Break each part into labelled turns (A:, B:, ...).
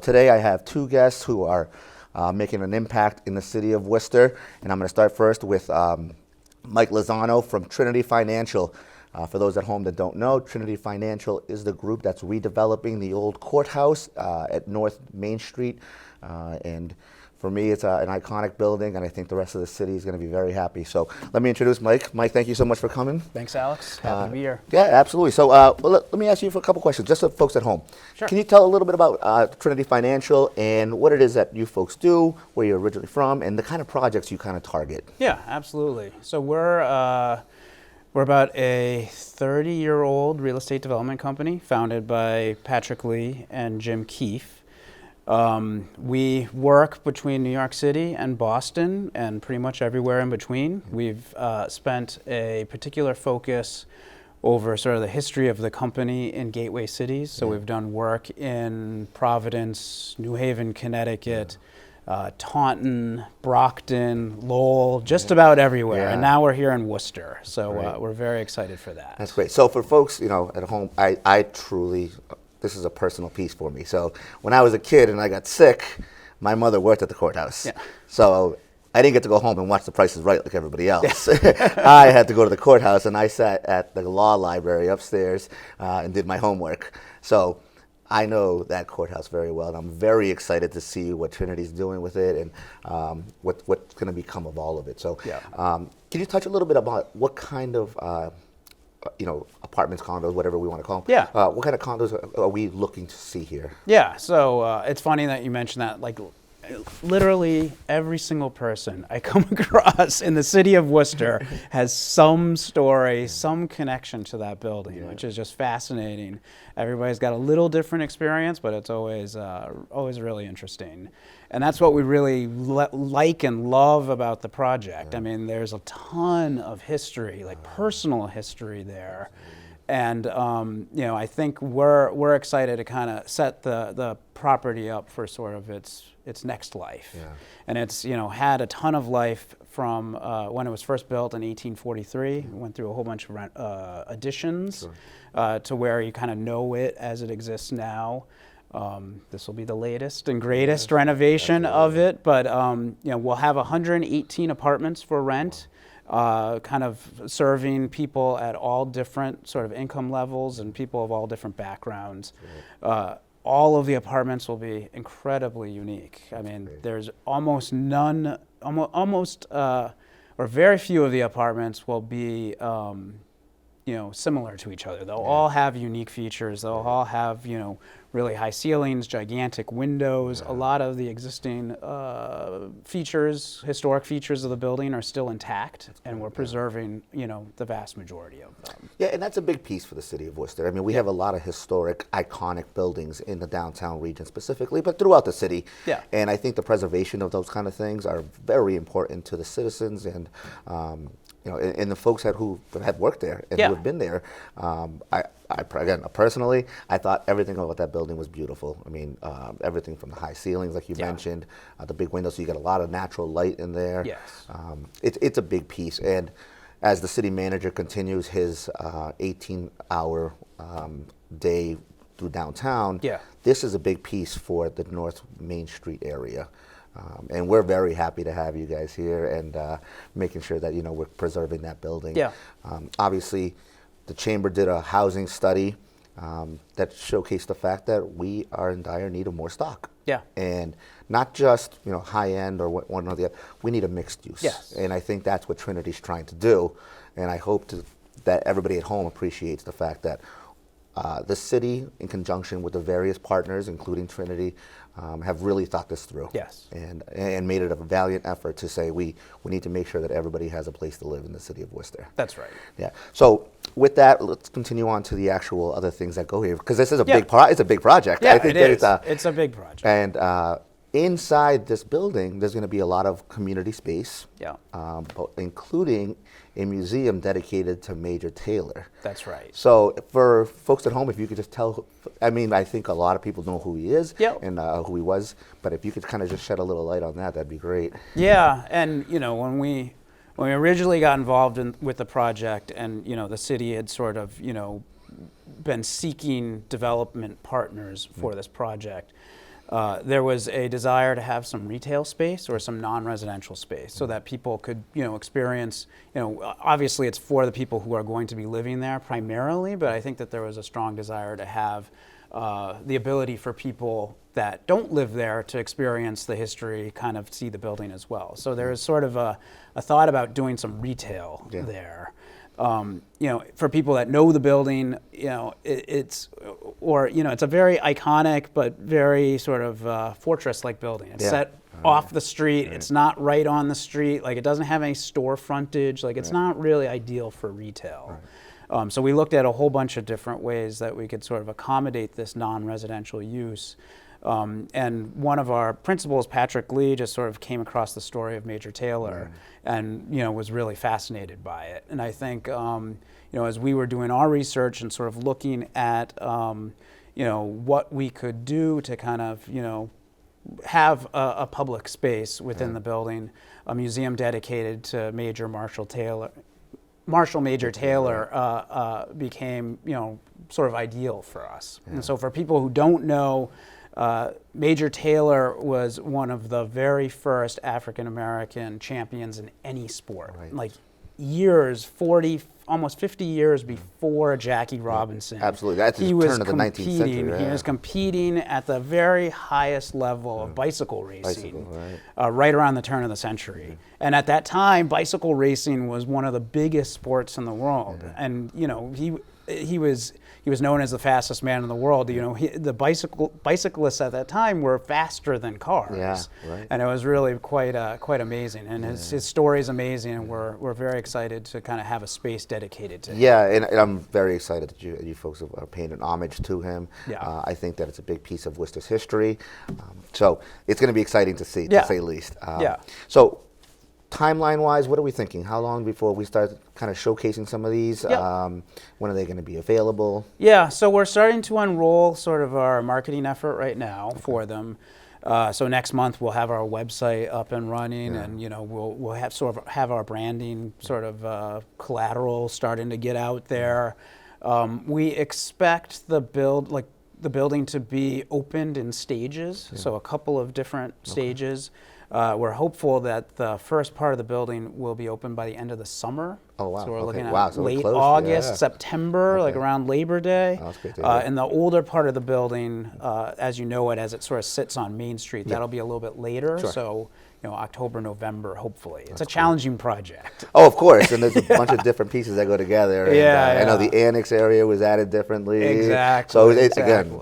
A: today I have two guests who are making an impact in the city of Worcester, and I'm going to start first with Mike Lozano from Trinity Financial. For those at home that don't know, Trinity Financial is the group that's redeveloping the old courthouse at North Main Street, and for me, it's an iconic building, and I think the rest of the city is going to be very happy. So let me introduce Mike. Mike, thank you so much for coming.
B: Thanks, Alex. Happy to be here.
A: Yeah, absolutely. So let me ask you for a couple questions, just so folks at home.
B: Sure.
A: Can you tell a little bit about Trinity Financial and what it is that you folks do, where you're originally from, and the kind of projects you kind of target?
B: Yeah, absolutely. So we're about a 30-year-old real estate development company founded by Patrick Lee and Jim Keefe. We work between New York City and Boston and pretty much everywhere in between. We've spent a particular focus over sort of the history of the company in gateway cities. So we've done work in Providence, New Haven, Connecticut, Taunton, Brockton, Lowell, just about everywhere.
A: Yeah.
B: And now we're here in Wooster. So we're very excited for that.
A: That's great. So for folks, at home, I truly, this is a personal piece for me. So when I was a kid and I got sick, my mother worked at the courthouse. Yeah. So I didn't get to go home and watch The Price is Right like everybody else. I had to go to the courthouse, and I sat at the law library upstairs and did my homework. So I know that courthouse very well, and I'm very excited to see what Trinity's doing with it and what's going to become of all of it. So can you touch a little bit about what kind of apartments, condos, whatever we want to call them.
B: Yeah.
A: What kind of condos are we looking to see here?
B: Yeah, so it's funny that you mentioned that. Like, literally every single person I come across in the city of Worcester has some story, some connection to that building, which is just fascinating. Everybody's got a little different experience, but it's always really interesting. And that's what we really like and love about the project. I mean, there's a ton of history, like personal history there. And I think we're excited to kind of set the property up for sort of its next life. Yeah. And it's had a ton of life from when it was first built in 1843. It went through a whole bunch of additions to where you kind of know it as it exists now. This will be the latest and greatest renovation of it, but we'll have 118 apartments for rent. Kind of serving people at all different sort of income levels and people of all different backgrounds. All of the apartments will be incredibly unique. I mean, there's almost none, or very few of the apartments will be, similar to each other. They'll all have unique features. They'll all have, really high ceilings, gigantic windows. A lot of the existing historic features of the building are still intact, and we're preserving, the vast majority of them.
A: Yeah, and that's a big piece for the city of Worcester. I mean, we have a lot of historic, iconic buildings in the downtown region specifically, but throughout the city. Yeah. And I think the preservation of those kind of things are very important to the citizens and and the folks who have worked there and who have been there. Personally, I thought everything about that building was beautiful. I mean, everything from the high ceilings, like you mentioned, the big windows, so you get a lot of natural light in there. Yes. It's a big piece. And as the city manager continues his 18-hour day through downtown, this is a big piece for the North Main Street area. And we're very happy to have you guys here and making sure that we're preserving that building. Yeah. Obviously, the chamber did a housing study that showcased the fact that we are in dire need of more stock. Yeah. And not just high end or one or the other. We need a mixed use. Yes. And I think that's what Trinity's trying to do. And I hope that everybody at home appreciates the fact that the city, in conjunction with the various partners, including Trinity, have really thought this through. Yes. And made it a valiant effort to say we need to make sure that everybody has a place to live in the city of Worcester.
B: That's right.
A: Yeah. So with that, let's continue on to the actual other things that go here, because this is a big it's a big project.
B: Yeah, I think it's a big project.
A: And inside this building, there's going to be a lot of community space. Yeah. Including a museum dedicated to Major Taylor.
B: That's right.
A: So for folks at home, if you could just tell, I mean, I think a lot of people know who he is and who he was, but if you could kind of just shed a little light on that, that'd be great.
B: Yeah, and when we originally got involved with the project, and the city had sort of been seeking development partners for this project, there was a desire to have some retail space or some non-residential space so that people could, experience, obviously it's for the people who are going to be living there primarily, but I think that there was a strong desire to have the ability for people that don't live there to experience the history, kind of see the building as well. So there is sort of a thought about doing some retail there. For people that know the building, it's a very iconic but very sort of fortress-like building. It's set off the street. It's not right on the street. Like, it doesn't have any store frontage. Like, it's not really ideal for retail. So we looked at a whole bunch of different ways that we could sort of accommodate this non-residential use. And one of our principals, Patrick Lee, just sort of came across the story of Major Taylor and, was really fascinated by it. And I think, as we were doing our research and sort of looking at, what we could do to kind of, have a public space within the building, a museum dedicated to Marshall Major Taylor became, sort of ideal for us. And so for people who don't know, Major Taylor was one of the very first African-American champions in any sport. Like years, almost 50 years before Jackie Robinson.
A: Absolutely, that's the turn of the 19th century.
B: He was competing at the very highest level of bicycle racing, right around the turn of the century. And at that time, bicycle racing was one of the biggest sports in the world. And he was known as the fastest man in the world. The bicyclists at that time were faster than cars. And it was really quite amazing. And his story is amazing, and we're very excited to kind of have a space dedicated to him.
A: Yeah, and I'm very excited that you folks are paying an homage to him. I think that it's a big piece of Worcester's history. So it's going to be exciting to see, to say the least. So timeline-wise, what are we thinking? How long before we start kind of showcasing some of these? When are they going to be available?
B: Yeah, so we're starting to unroll sort of our marketing effort right now for them. So next month we'll have our website up and running, and we'll have sort of have our branding sort of collateral starting to get out there. We expect the building to be opened in stages, so a couple of different stages. We're hopeful that the first part of the building will be open by the end of the summer.
A: Oh, wow.
B: So we're looking
A: Wow,
B: at
A: so
B: late
A: close.
B: August, September, like around Labor Day.
A: Oh, that's great to hear.
B: And the older part of the building, as you know it, as it sort of sits on Main Street, that'll be a little bit later. So, October, November, hopefully. It's a challenging project.
A: Oh, of course, and there's a bunch of different pieces that go together. And, I know the annex area was added differently.
B: Exactly.
A: So again,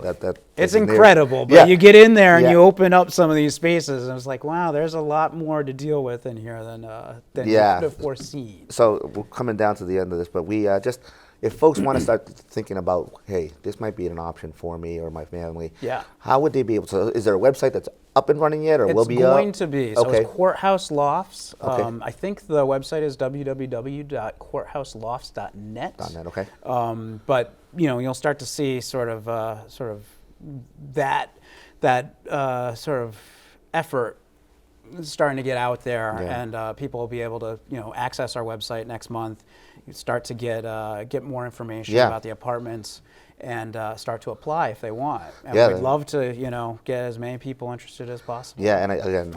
B: it's incredible, but you get in there and you open up some of these spaces, and it's like, wow, there's a lot more to deal with in here than you could have foreseen.
A: So we're coming down to the end of this, but we if folks want to start thinking about, hey, this might be an option for me or my family, how would they be able to? Is there a website that's up and running yet, or will be up?
B: It's going to be. So it's Courthouse Lofts. I think the website is www.courthouselofts.net.
A: Okay.
B: But you'll start to see sort of that sort of effort starting to get out there, and people will be able to access our website next month. You start to get more information about the apartments, and start to apply if they want. And we'd love to get as many people interested as possible.
A: Yeah, and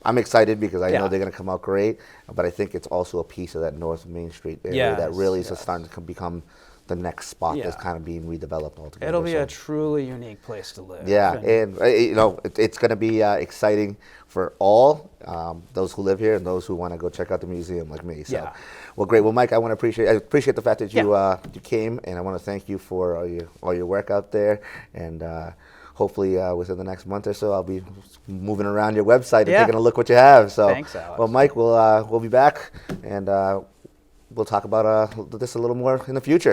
A: I'm excited because I know they're going to come out great, but I think it's also a piece of that North Main Street area that really is starting to become the next spot that's kind of being redeveloped altogether.
B: It'll be a truly unique place to live.
A: Yeah, and it's going to be exciting for all those who live here and those who want to go check out the museum like me. So, well, great. Well, Mike, I appreciate the fact that you came, and I want to thank you for all your work out there, and hopefully within the next month or so, I'll be moving around your website and taking a look what you have. So,
B: thanks, Alex.
A: Well, Mike, we'll be back, and we'll talk about this a little more in the future.